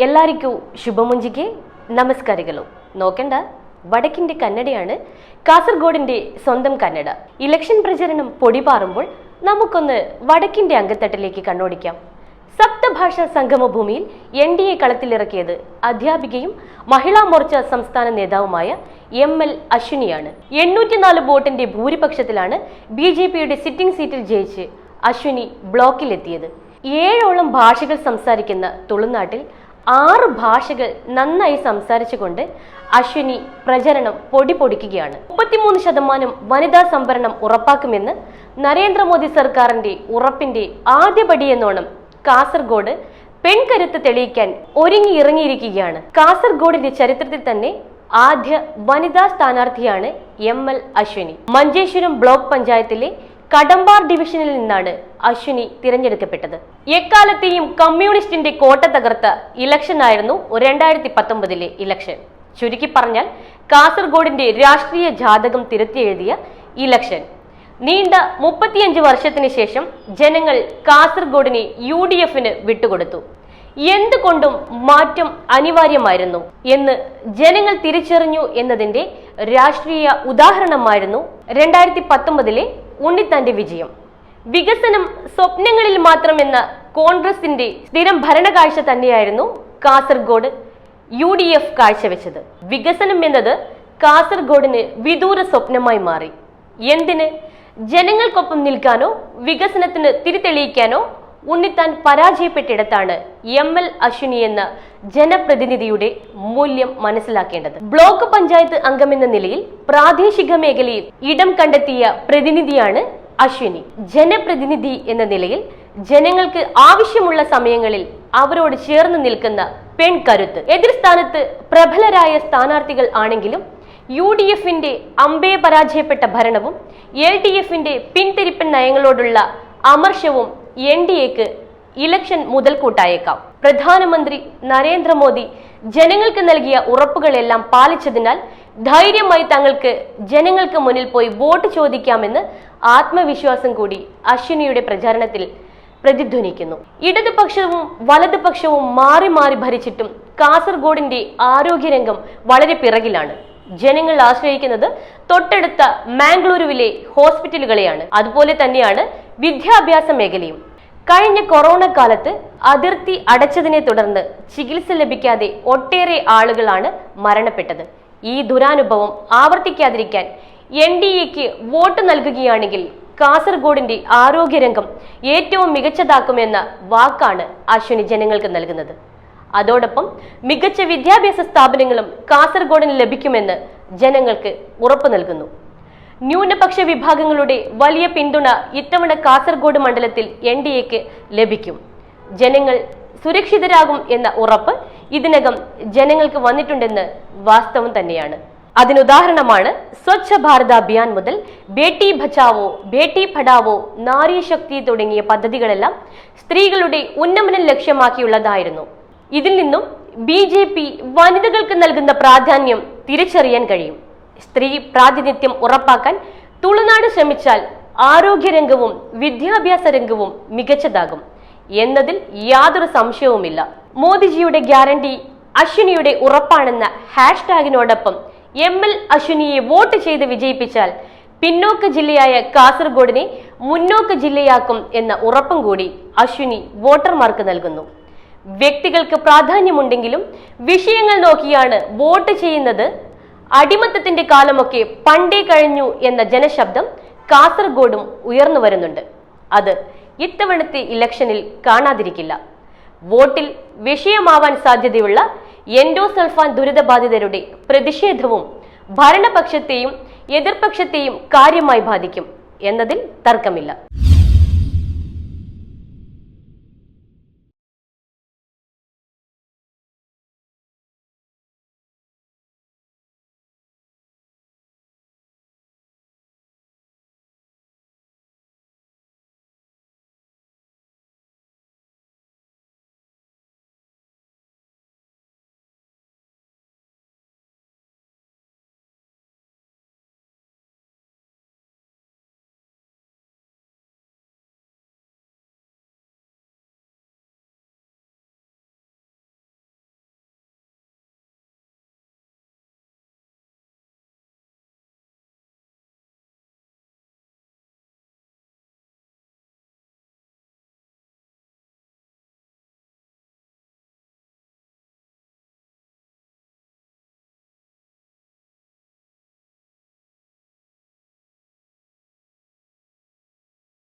ಎಲ್ಲರಿಗೂ ശുഭമുഞ്ചിಗೆ നമസ്കാരಗಳು. നോക്കണ്ട, വടക്കിന്റെ കന്നഡയാണ് കാസർഗോഡിന്റെ സ്വന്തം കന്നഡ. ഇലക്ഷൻ പ്രചരണം പൊടിപാറുമ്പോൾ നമുക്കൊന്ന് വടക്കിന്റെ അങ്കത്തട്ടിലേക്ക് കണ്ണോടിക്കാം. സപ്തഭാഷാ സംഗമഭൂമിയിൽ NDA കളത്തിലിറക്കിയത് അധ്യാപികയും മഹിളാ മോർച്ച സംസ്ഥാന നേതാവുമായ ML അശ്വിനിയാണ്. 804 വോട്ടിന്റെ ഭൂരിപക്ഷത്തിലാണ് BJPയുടെ സിറ്റിംഗ് സീറ്റിൽ ജയിച്ച് അശ്വിനി ബ്ലോക്കിലെത്തിയത്. 7ഓളം ഭാഷകൾ സംസാരിക്കുന്ന തുളുനാട്ടിൽ 6 ഭാഷകൾ നന്നായി സംസാരിച്ചുകൊണ്ട് അശ്വിനി പ്രചരണം പൊടിപൊടിക്കുകയാണ്. 33% വനിതാ സംവരണം ഉറപ്പാക്കുമെന്ന് നരേന്ദ്രമോദി സർക്കാരിന്റെ ഉറപ്പിന്റെ ആദ്യപടിയെന്നോണം കാസർഗോഡ് പെൺകരുത്ത് തെളിയിക്കാൻ ഒരുങ്ങിയിറങ്ങിയിരിക്കുകയാണ്. കാസർഗോഡിന്റെ ചരിത്രത്തിൽ തന്നെ ആദ്യ വനിതാ സ്ഥാനാർത്ഥിയാണ് ML അശ്വിനി. മഞ്ചേശ്വരം ബ്ലോക്ക് പഞ്ചായത്തിലെ കടമ്പാർ ഡിവിഷനിൽ നിന്നാണ് അശ്വിനി തിരഞ്ഞെടുക്കപ്പെട്ടത്. എക്കാലത്തെയും കമ്മ്യൂണിസ്റ്റിന്റെ കോട്ട തകർത്ത ഇലക്ഷൻ ആയിരുന്നു 2019 ഇലക്ഷൻ. ചുരുക്കി പറഞ്ഞാൽ കാസർഗോഡിന്റെ രാഷ്ട്രീയ ജാതകം തിരുത്തിയെഴുതിയ ഇലക്ഷൻ. നീണ്ട 35 വർഷത്തിന് ശേഷം ജനങ്ങൾ കാസർഗോഡിനെ UDFന് വിട്ടുകൊടുത്തു. എന്തുകൊണ്ടും മാറ്റം അനിവാര്യമായിരുന്നു എന്ന് ജനങ്ങൾ തിരിച്ചറിഞ്ഞു എന്നതിന്റെ രാഷ്ട്രീയ ഉദാഹരണമായിരുന്നു 2019 ഉണ്ണിത്താന്റെ വിജയം. വികസനം സ്വപ്നങ്ങളിൽ മാത്രമെന്ന കോൺഗ്രസിന്റെ സ്ഥിരം ഭരണകാഴ്ച തന്നെയായിരുന്നു കാസർഗോഡ് UDF കാഴ്ചവെച്ചത്. വികസനം എന്നത് കാസർഗോഡിന് വിദൂര സ്വപ്നമായി മാറി. എന്തിന്? ജനങ്ങൾക്കൊപ്പം നിൽക്കാനോ വികസനത്തിന് തിരിതെളിയിക്കാനോ ഉണ്ണിത്താൻ പരാജയപ്പെട്ടിടത്താണ് ML അശ്വിനി എന്ന ജനപ്രതിനിധിയുടെ മൂല്യം മനസ്സിലാക്കേണ്ടത്. ബ്ലോക്ക് പഞ്ചായത്ത് അംഗമെന്ന നിലയിൽ പ്രാദേശിക മേഖലയിൽ ഇടം കണ്ടെത്തിയ പ്രതിനിധിയാണ് അശ്വിനി. ജനപ്രതിനിധി എന്ന നിലയിൽ ജനങ്ങൾക്ക് ആവശ്യമുള്ള സമയങ്ങളിൽ അവരോട് ചേർന്ന് നിൽക്കുന്ന പെൺകരുത്ത്. എതിർ സ്ഥാനത്ത് പ്രബലരായ സ്ഥാനാർത്ഥികൾ ആണെങ്കിലും UDFന്റെ അമ്പേ പരാജയപ്പെട്ട ഭരണവും LDFന്റെ പിന്തിരിപ്പൻ നയങ്ങളോടുള്ള അമർഷവും NDAക്ക് ഇലക്ഷൻ മുതൽക്കൂട്ടായേക്കാം. പ്രധാനമന്ത്രി നരേന്ദ്രമോദി ജനങ്ങൾക്ക് നൽകിയ ഉറപ്പുകളെല്ലാം പാലിച്ചതിനാൽ ധൈര്യമായി തങ്ങൾക്ക് ജനങ്ങൾക്ക് മുന്നിൽ പോയി വോട്ട് ചോദിക്കാമെന്ന് ആത്മവിശ്വാസം കൂടി അശ്വിനിയുടെ പ്രചാരണത്തിൽ പ്രതിധ്വനിക്കുന്നു. ഇടതുപക്ഷവും വലതുപക്ഷവും മാറി മാറി ഭരിച്ചിട്ടും കാസർഗോഡിന്റെ ആരോഗ്യരംഗം വളരെ പിറകിലാണ്. ജനങ്ങൾ ആശ്രയിക്കുന്നത് തൊട്ടടുത്ത മാംഗ്ലൂരുവിലെ ഹോസ്പിറ്റലുകളെയാണ്. അതുപോലെ തന്നെയാണ് വിദ്യാഭ്യാസ മേഖലയും. കഴിഞ്ഞ കൊറോണ കാലത്ത് അതിർത്തി അടച്ചതിനെ തുടർന്ന് ചികിത്സ ലഭിക്കാതെ ഒട്ടേറെ ആളുകളാണ് മരണപ്പെട്ടത്. ഈ ദുരാനുഭവം ആവർത്തിക്കാതിരിക്കാൻ NDAക്ക് വോട്ട് നൽകുകയാണെങ്കിൽ കാസർഗോഡിന്റെ ആരോഗ്യരംഗം ഏറ്റവും മികച്ചതാക്കുമെന്ന വാക്കാണ് അശ്വിനി ജനങ്ങൾക്ക് നൽകുന്നത്. അതോടൊപ്പം മികച്ച വിദ്യാഭ്യാസ സ്ഥാപനങ്ങളും കാസർഗോഡിന് ലഭിക്കുമെന്ന് ജനങ്ങൾക്ക് ഉറപ്പു നൽകുന്നു. ന്യൂനപക്ഷ വിഭാഗങ്ങളുടെ വലിയ പിന്തുണ ഇത്തവണ കാസർഗോഡ് മണ്ഡലത്തിൽ NDAക്ക് ലഭിക്കും. ജനങ്ങൾ സുരക്ഷിതരാകും എന്ന ഉറപ്പ് ഇതിനകം ജനങ്ങൾക്ക് വന്നിട്ടുണ്ടെന്ന് വാസ്തവം തന്നെയാണ്. അതിനുദാഹരണമാണ് സ്വച്ഛ ഭാരത് അഭിയാൻ മുതൽ ബേട്ടി ബച്ചാവോ ബേട്ടി പഠാവോ നാരി ശക്തി തുടങ്ങിയ പദ്ധതികളെല്ലാം സ്ത്രീകളുടെ ഉന്നമനം ലക്ഷ്യമാക്കിയുള്ളതായിരുന്നു. ഇതിൽ നിന്നും BJP വനിതകൾക്ക് നൽകുന്ന പ്രാധാന്യം തിരിച്ചറിയാൻ കഴിയും. സ്ത്രീ പ്രാതിനിധ്യം ഉറപ്പാക്കാൻ തുളുനാട് ശ്രമിച്ചാൽ ആരോഗ്യരംഗവും വിദ്യാഭ്യാസ രംഗവും മികച്ചതാകും എന്നതിൽ യാതൊരു സംശയവുമില്ല. മോദിജിയുടെ ഗ്യാരണ്ടി അശ്വിനിയുടെ ഉറപ്പാണെന്ന #നോടൊപ്പം ML അശ്വിനിയെ വോട്ട് ചെയ്ത് വിജയിപ്പിച്ചാൽ പിന്നോക്ക ജില്ലയായ കാസർഗോഡിനെ മുന്നോക്ക ജില്ലയാക്കും എന്ന ഉറപ്പും കൂടി അശ്വിനി വോട്ടർമാർക്ക് നൽകുന്നു. വ്യക്തികൾക്ക് പ്രാധാന്യമുണ്ടെങ്കിലും വിഷയങ്ങൾ നോക്കിയാണ് വോട്ട് ചെയ്യുന്നത്. അടിമത്തത്തിന്റെ കാലമൊക്കെ പണ്ടേ കഴിഞ്ഞു എന്ന ജനശബ്ദം കാസർഗോഡും ഉയർന്നു വരുന്നുണ്ട്. അത് ഇത്തവണത്തെ ഇലക്ഷനിൽ കാണാതിരിക്കില്ല. വോട്ടിൽ വിഷയമാവാൻ സാധ്യതയുള്ള എൻഡോസൾഫാൻ ദുരിതബാധിതരുടെ പ്രതിഷേധവും ഭരണപക്ഷത്തെയും എതിർപക്ഷത്തെയും കാര്യമായി ബാധിക്കും എന്നതിൽ തർക്കമില്ല.